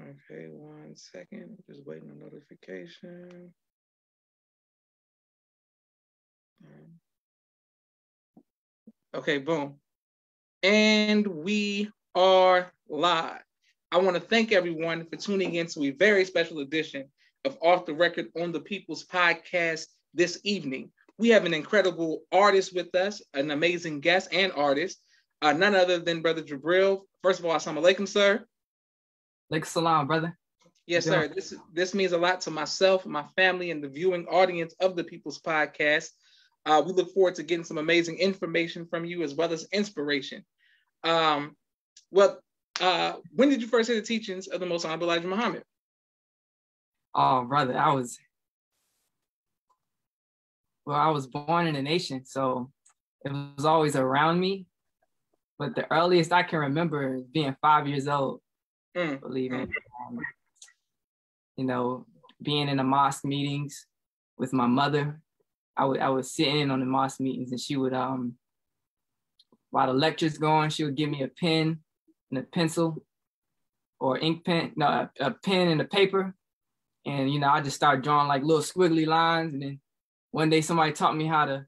Okay, 1 second. Just waiting on notification. Okay, boom. And we are live. I want to thank everyone for tuning in to a very special edition of Off the Record on the People's Podcast this evening. We have an incredible artist with us, an amazing guest and artist, none other than Brother Jabril. First of all, assalamu alaikum, sir. Alaikum salam, brother. Yes, sir. This means a lot to myself, my family, and the viewing audience of the People's Podcast. We look forward to getting some amazing information from you as well as inspiration. When did you first hear the teachings of the Most Honorable Elijah Muhammad? Oh, brother, I was born in a nation, so it was always around me. But the earliest I can remember is being 5 years old, believing, being in the mosque meetings with my mother. I would sit in on the mosque meetings, and she would, while the lecture's going, she would give me a pen and a pencil or ink pen, no, a pen and a paper. And, I just started drawing like little squiggly lines. And then one day somebody taught me how to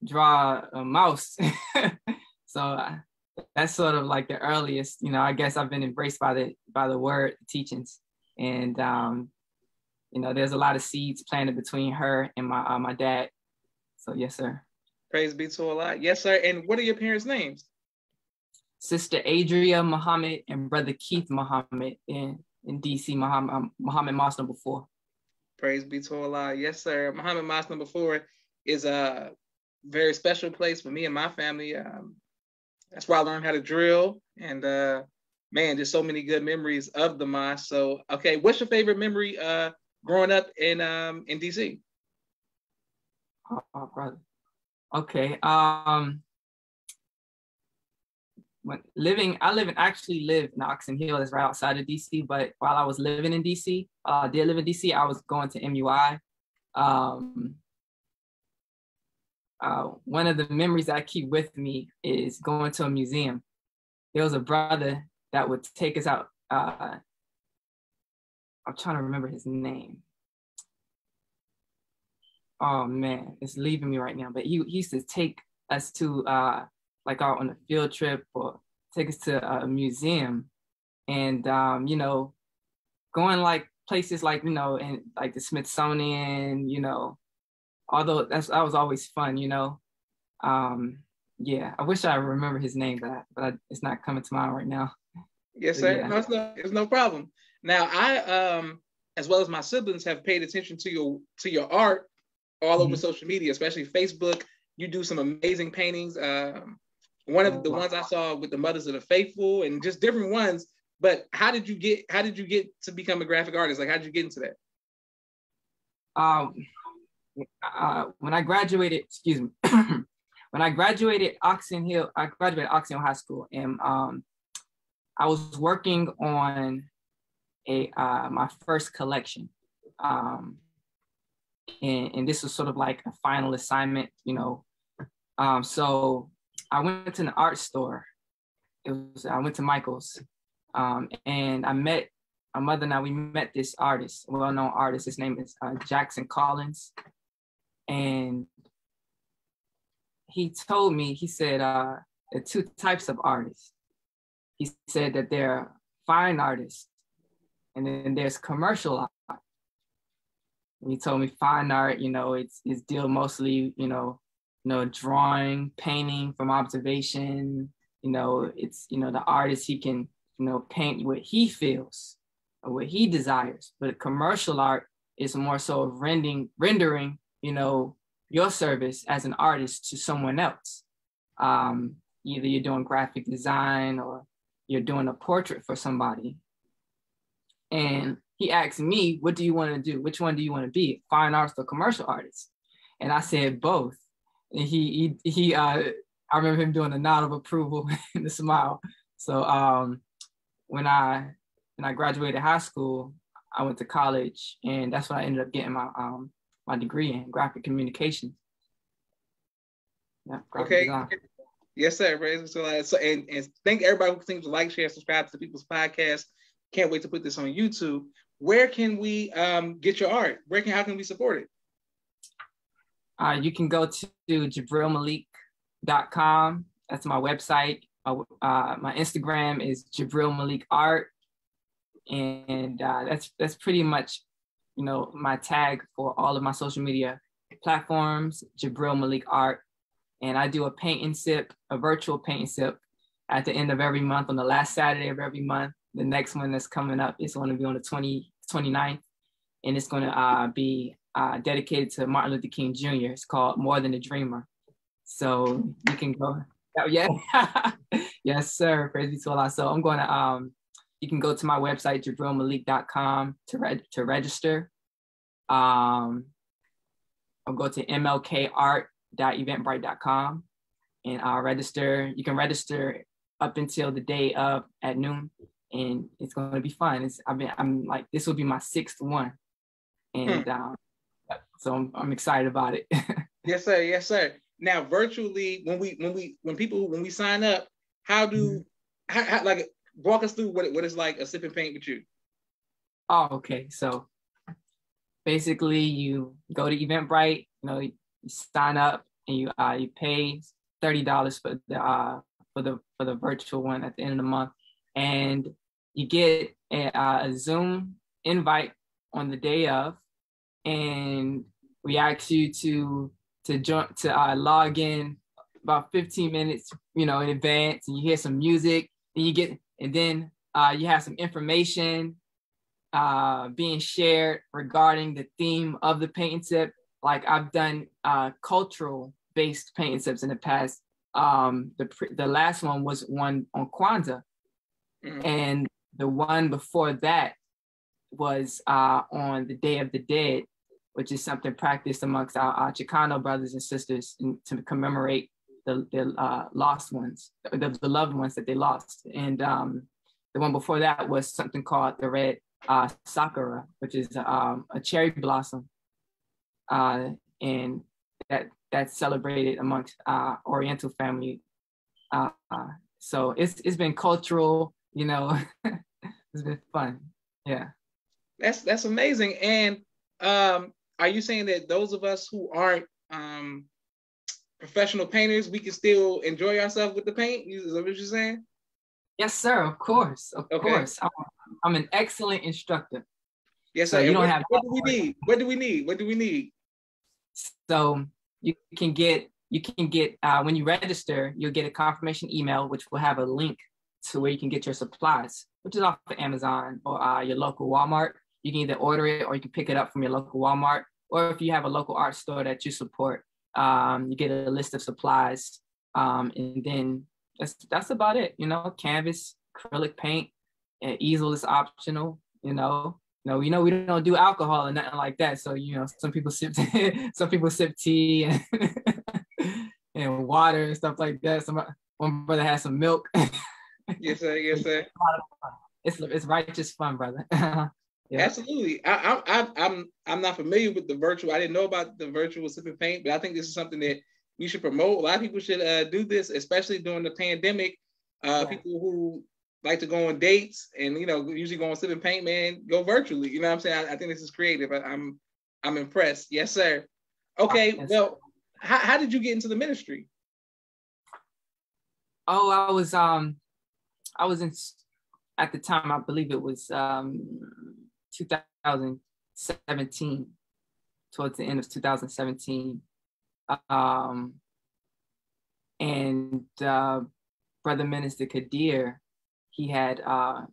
draw a mouse. So that's sort of like the earliest, I guess I've been embraced by the word teachings. And, there's a lot of seeds planted between her and my dad. So, yes, sir. Praise be to Allah. Yes, sir. And what are your parents' names? Sister Adria Muhammad and Brother Keith Muhammad in DC, Muhammad Mosque number 4. Praise be to Allah. Yes, sir. Muhammad Mosque number 4 is a very special place for me and my family. That's where I learned how to drill. And man, there's so many good memories of the mosque. So, okay, what's your favorite memory growing up in DC? Oh, brother. Okay. Actually live in Oxon Hill, that's right outside of DC. But while I was living in DC, I was going to NOI. One of the memories that I keep with me is going to a museum. There was a brother that would take us out. I'm trying to remember his name. Oh man, it's leaving me right now. But he used to take us to like out on a field trip or take us to a museum, and going like places like and like the Smithsonian, although that was always fun, yeah, I wish I remember his name, but it's not coming to mind right now. Yes, sir. Yeah. No, it's no problem. Now I as well as my siblings have paid attention to your art all over social media, especially Facebook. You do some amazing paintings. One of the ones I saw with the Mothers of the Faithful and just different ones. But how did you get to become a graphic artist? Like, how did you get into that? When I graduated, when I graduated Oxon Hill High School, and I was working on my first collection. And this was sort of like a final assignment, so I went to an art store. I went to Michael's, and I met my mother and we met this artist, well-known artist. His name is Jackson Collins. And he told me, he said, there are two types of artists. He said that there are fine artists, and then there's commercial art. And he told me fine art, it's deal mostly, drawing, painting from observation. It's, the artist, he can, paint what he feels or what he desires. But commercial art is more so of rendering, your service as an artist to someone else. Either you're doing graphic design or you're doing a portrait for somebody. And he asked me, what do you want to do? Which one do you want to be, fine artist or commercial artist? And I said both. And I remember him doing a nod of approval and a smile. So when I graduated high school, I went to college, and that's when I ended up getting my degree in graphic communication. Yeah, okay. Design. Yes, sir. So, and thank everybody who continues to like, share, subscribe to the People's Podcast. can't wait to put this on YouTube. Where can we get your art? How can we support it? You can go to JabrilMalik.com. That's my website. My Instagram is Jabril Malik Art, and that's pretty much, my tag for all of my social media platforms, Jabril Malik Art. And I do a virtual paint and sip at the end of every month, on the last Saturday of every month. The next one that's coming up is going to be on the 29th, and it's going to be dedicated to Martin Luther King Jr. It's called More Than a Dreamer. So you can go. Oh, yeah. Yes, sir. Praise be to Allah. So I'm going to, you can go to my website, JabrilMalik.com to register. I'll go to mlkart.eventbrite.com and I'll register. You can register up until the day of at noon, and it's going to be fun. I'm like, this will be my 6th one. And so I'm excited about it. Yes, sir. Yes, sir. Now, virtually, when we sign up, how like walk us through what it's like a sip and paint with you? Oh, okay. So basically, you go to Eventbrite. You sign up and you pay $30 for the virtual one at the end of the month, and you get a Zoom invite on the day of, and we ask you to log in about 15 minutes, in advance, and you hear some music, and then you have some information being shared regarding the theme of the paint and sip. Like, I've done cultural based paint and sips in the past. The last one was one on Kwanzaa, and the one before that was on the Day of the Dead, which is something practiced amongst our Chicano brothers and sisters to commemorate the lost ones, the loved ones that they lost. And the one before that was something called the Red Sakura, which is a cherry blossom, and that's celebrated amongst Oriental family. So it's been cultural, it's been fun. Yeah. That's amazing. And are you saying that those of us who aren't professional painters, we can still enjoy ourselves with the paint? Is that what you're saying? Yes, sir. Of course. Of course. I'm an excellent instructor. Yes, sir. So you don't have. What do we need? What do we need? What do we need? So you can get when you register, you'll get a confirmation email, which will have a link to where you can get your supplies, which is off of Amazon or your local Walmart. You can either order it or you can pick it up from your local Walmart. Or if you have a local art store that you support, you get a list of supplies. And then that's about it. Canvas, acrylic paint, easel is optional. We don't do alcohol or nothing like that. So, some people sip tea and water and stuff like that. One brother has some milk. Yes, sir. Yes, sir. It's righteous fun, brother. Yeah. Absolutely. I'm not familiar with the virtual. I didn't know about the virtual sip and paint, but I think this is something that we should promote. A lot of people should do this, especially during the pandemic. People who like to go on dates and usually go on sip and paint, man, go virtually. You know what I'm saying? I think this is creative. I'm impressed. Yes, sir. Okay. Well, how did you get into the ministry? Oh, I was in, at the time, I believe it was 2017, towards the end of 2017. And Brother Minister Kadir, he had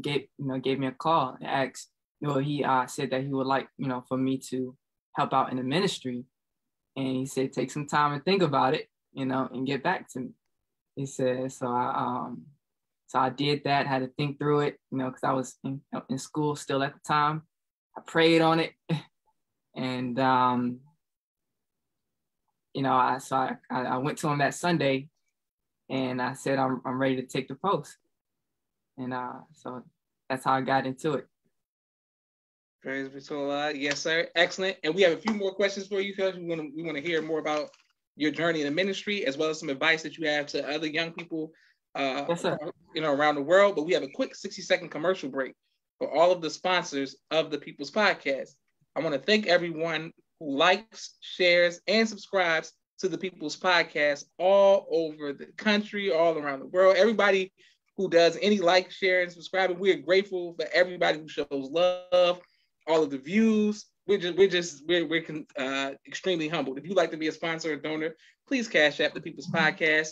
gave me a call and asked, he said that he would like, for me to help out in the ministry. And he said, take some time and think about it, and get back to me. He said, so I did that, had to think through it, because I was in school still at the time. I prayed on it. And, I went to him that Sunday and I said, I'm ready to take the post. And so that's how I got into it. Praise be to Allah. Yes, sir. Excellent. And we have a few more questions for you, because we want to hear more about your journey in the ministry, as well as some advice that you have to other young people, yes, sir. Around the world. But we have a quick 60-second commercial break. for all of the sponsors of the People's Podcast. I want to thank everyone who likes, shares, and subscribes to the People's Podcast all over the country, all around the world. Everybody who does any like, share, and subscribe. And we're grateful for everybody who shows love, all of the views. We're extremely humbled. If you'd like to be a sponsor or donor, please cash app the People's Podcast.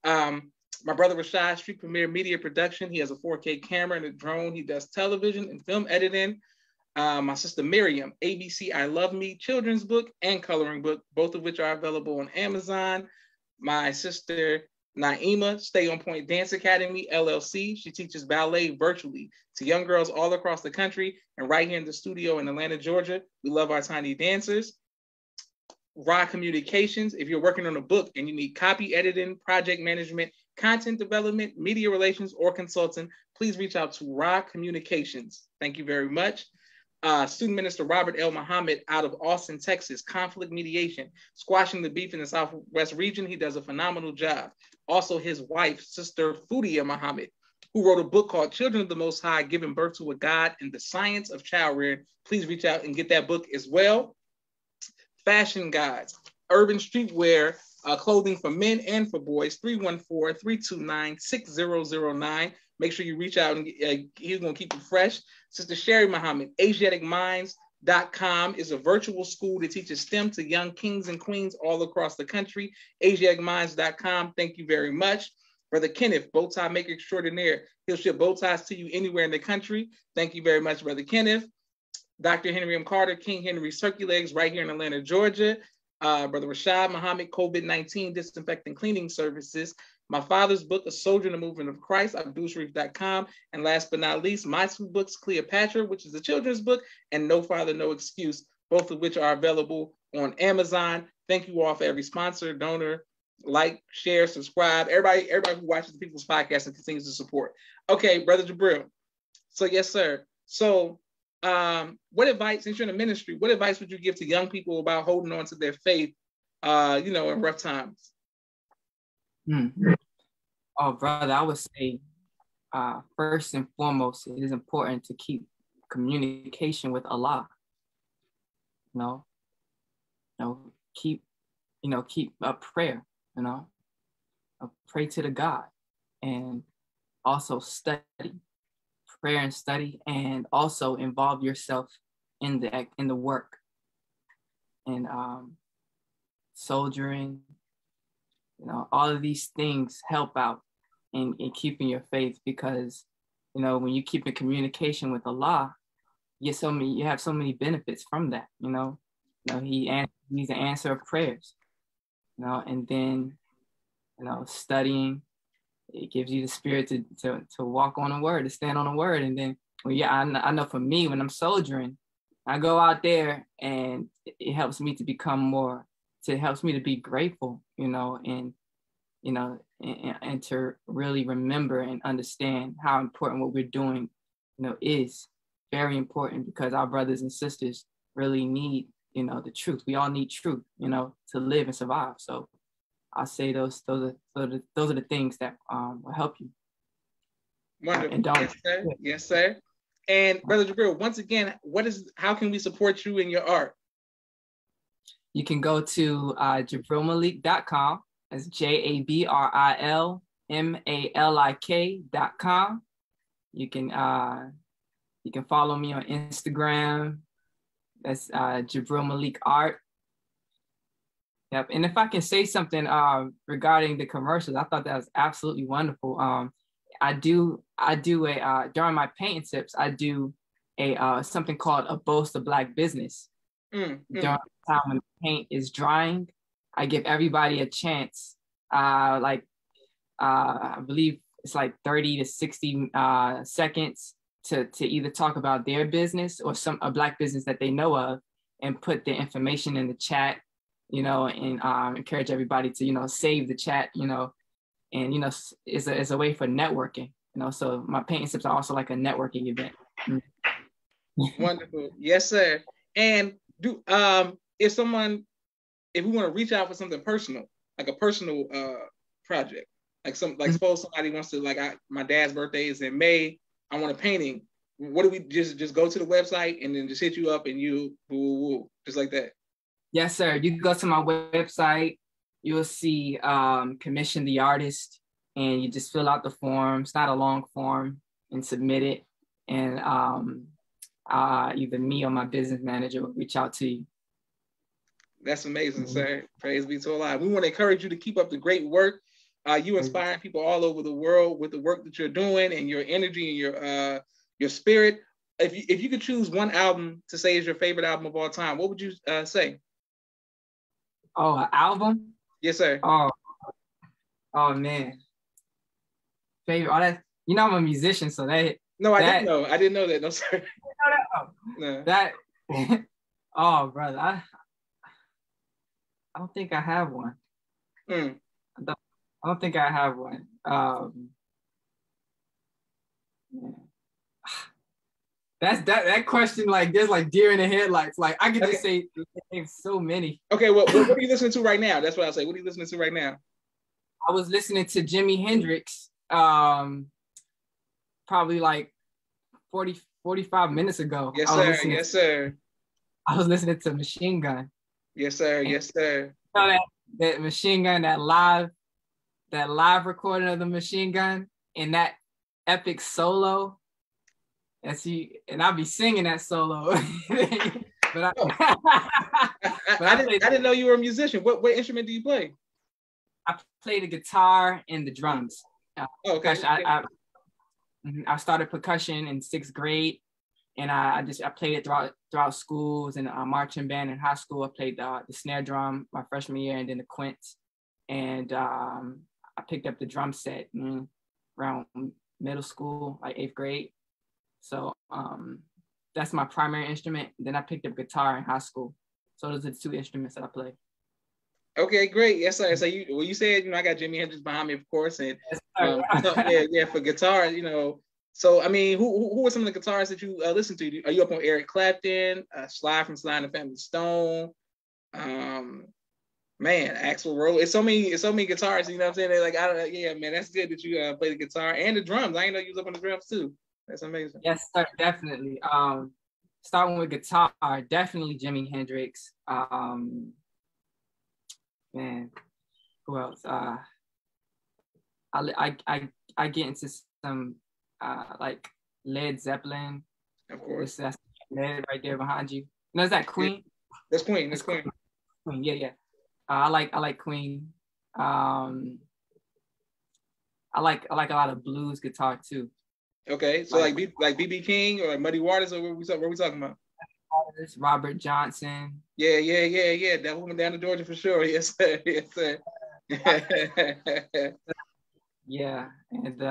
My brother Rashad, Street Premier Media Production. He has a 4K camera and a drone. He does television and film editing. My sister Miriam, ABC I Love Me, children's book and coloring book, both of which are available on Amazon. My sister Naima, Stay On Point Dance Academy, LLC. She teaches ballet virtually to young girls all across the country and right here in the studio in Atlanta, Georgia. We love our tiny dancers. Raw Communications. If you're working on a book and you need copy editing, project management, content development, media relations, or consulting, please reach out to Raw Communications. Thank you very much. Student Minister Robert L. Muhammad out of Austin, Texas, conflict mediation, squashing the beef in the Southwest region. He does a phenomenal job. Also, his wife, Sister Fudia Muhammad, who wrote a book called Children of the Most High, Giving Birth to a God and the Science of Child Rearing. Please reach out and get that book as well. Fashion Guides, urban streetwear, clothing for men and for boys, 314-329-6009. Make sure you reach out and he's going to keep it fresh. Sister Sherry Muhammad, AsiaticMinds.com is a virtual school that teaches STEM to young kings and queens all across the country. AsiaticMinds.com. Thank you very much. Brother Kenneth, bow tie maker extraordinaire. He'll ship bow ties to you anywhere in the country. Thank you very much, Brother Kenneth. Dr. Henry M. Carter, King Henry Circulegs, right here in Atlanta, Georgia. Brother Rashad Muhammad, COVID-19 Disinfecting Cleaning Services. My father's book, A Soldier in the Movement of Christ, AbdulSharif.com. And last but not least, my two books, Cleopatra, which is a children's book, and No Father, No Excuse, both of which are available on Amazon. Thank you all for every sponsor, donor, like, share, subscribe, everybody who watches the People's Podcast and continues to support. Okay, Brother Jabril. So yes, sir. So what advice, since you're in the ministry, what advice would you give to young people about holding on to their faith, in rough times? Oh, brother, I would say, first and foremost, it is important to keep communication with Allah. Keep a prayer, pray to the God, and also study, prayer and study, and also involve yourself in the work and soldiering. All of these things help out in keeping your faith, because when you keep in communication with Allah, you have so many benefits from that. He's the answer of prayers. And then studying, it gives you the spirit to walk on the word, to stand on the word. And then I know for me, when I'm soldiering, I go out there and it helps me to become more. It helps me to be grateful, and to really remember and understand how important what we're doing, is very important, because our brothers and sisters really need, the truth. We all need truth, to live and survive. So I say those are the things that will help you. Wonderful. Yes, sir. Yes, sir. And Brother Jabril, once again, how can we support you in your art? You can go to JabrilMalik.com. That's JabrilMalik.com. You can follow me on Instagram. That's Jabril Malik Art. Yep. And if I can say something regarding the commercials, I thought that was absolutely wonderful. I do a during my painting tips, I do something called a boast of Black business. During the time when the paint is drying, I give everybody a chance. I believe it's like 30 to 60 seconds to either talk about their business or a Black business that they know of, and put their information in the chat, and encourage everybody to, save the chat, and, it's a way for networking, so my painting tips are also like a networking event. Wonderful. Yes, sir. And if we want to reach out for something personal, like a personal project, suppose somebody wants to, my dad's birthday is in May, I want a painting. what do we just go to the website and then just hit you up and you just like that? Yes, sir. You go to my website, you'll see commission the artist, and you just fill out the form. It's not a long form, and submit it. And either me or my business manager will reach out to you. That's amazing, sir. Praise be to Allah. We want to encourage you to keep up the great work. You inspiring people all over the world with the work that you're doing and your energy and your spirit. If you could choose one album to say is your favorite album of all time, what would you say? Oh, an album? Yes, sir. Oh man. Favorite. Oh, that, you know I'm a musician, so that. No, I didn't know. I didn't know that. No, sir. No. That. Oh, brother, I don't think I have one. I don't think I have one. That question, like, there's like deer in the headlights. Like, I could just say so many. Okay, well, what are you listening to right now? That's what I'll say. What are you listening to right now? I was listening to Jimi Hendrix probably like 45 minutes ago. Yes, sir. Yes, sir. I was listening to Machine Gun. Yes, sir. Yes, sir. You know that Machine Gun, that live recording of the Machine Gun and that epic solo. And I'll be singing that solo. but I didn't know you were a musician. What instrument do you play? I play the guitar and the drums. Okay. I started percussion in 6th grade, and I played it throughout schools and marching band in high school. I played the snare drum my freshman year, and then the quints. And I picked up the drum set around middle school, like 8th grade. So that's my primary instrument. Then I picked up guitar in high school. So those are the 2 instruments that I play. Okay, great. Yes, sir. So you said, I got Jimi Hendrix behind me, of course, and for guitar, So I mean, who are some of the guitarists that you listen to? Are you up on Eric Clapton, Sly from Sly and the Family Stone? Man, Axl Rose. It's so many guitarists. You know what I'm saying? They're like, man, that's good that you play the guitar and the drums. I didn't know you was up on the drums too. That's amazing. Yes, sir, definitely. Starting with guitar, definitely Jimi Hendrix. Man, who else? I get into some like Led Zeppelin. Of course. That's Led right there behind you. No, is that Queen? That's Queen. That's Queen. Queen. Yeah. I like Queen. I like a lot of blues guitar too. Okay, so like B.B. King or Muddy Waters, or what we talking about? Robert Johnson. Yeah. That woman down to Georgia for sure. Yes, sir. Yes, sir. Yeah, and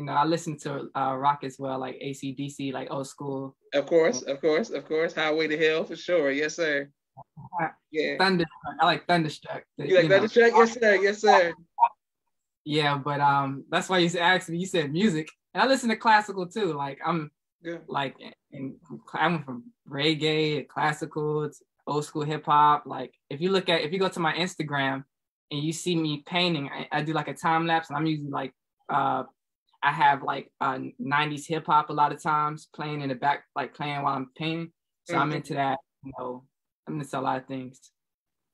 I listen to rock as well, like AC/DC, like old school. Of course. Highway to Hell for sure. Yes, sir. Yeah. I like Thunderstruck. You like Thunderstruck? Yes, sir. Yeah, but that's why you asked me. You said music, and I listen to classical too. Like I'm from reggae, classical, old school hip hop. Like if you go to my Instagram and you see me painting, I do like a time lapse, and I'm usually like I have like 90s hip hop a lot of times playing in the back, like playing while I'm painting. So I'm into that. I'm into a lot of things.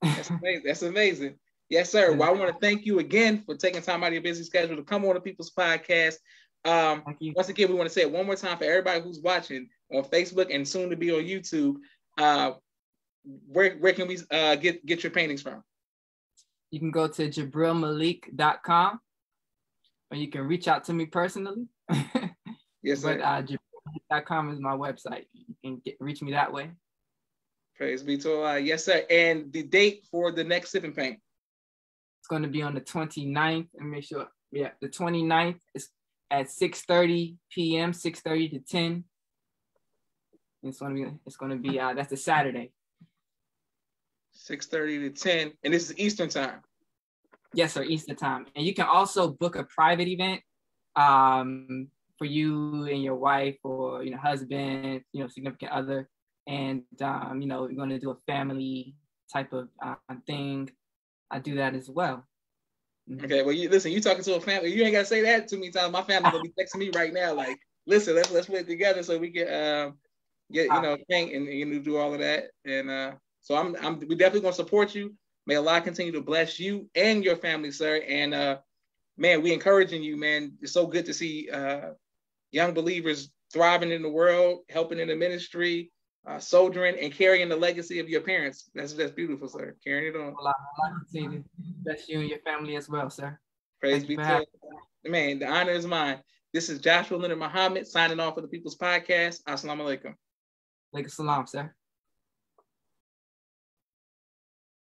That's amazing. That's amazing. Yes, sir. Well, I want to thank you again for taking time out of your busy schedule to come on the People's Podcast. Thank you. Once again, we want to say it one more time for everybody who's watching on Facebook and soon to be on YouTube. Where can we get your paintings from? You can go to JabrilMalik.com, or you can reach out to me personally. Yes, sir. But JabrilMalik.com is my website. You can reach me that way. Praise be to Allah. Yes, sir. And the date for the next Sip and Paint? It's going to be on the 29th. Let me make sure. Yeah, the 29th is at 6:30 p.m., 6:30 to 10. It's going to be that's a Saturday. 6:30 to 10. And this is Eastern time. Yes, sir, Eastern time. And you can also book a private event for you and your wife or husband, significant other. And we're going to do a family type of thing. I do that as well. Okay, well, you talking to a family. You ain't got to say that too many times. My family will be texting me right now like, listen, let's put it together so we can get paint and do all of that. And so we definitely gonna support you. May Allah continue to bless you and your family, sir. And man, we encouraging you, man. It's so good to see young believers thriving in the world, helping in the ministry, soldiering, and carrying the legacy of your parents. That's beautiful, sir. Carrying it on. Allah continue to bless you and your family as well, sir. Praise be to man. The honor is mine. This is Joshua Leonard Muhammad signing off for the People's Podcast. Assalamu alaikum. Alaikum salam, sir.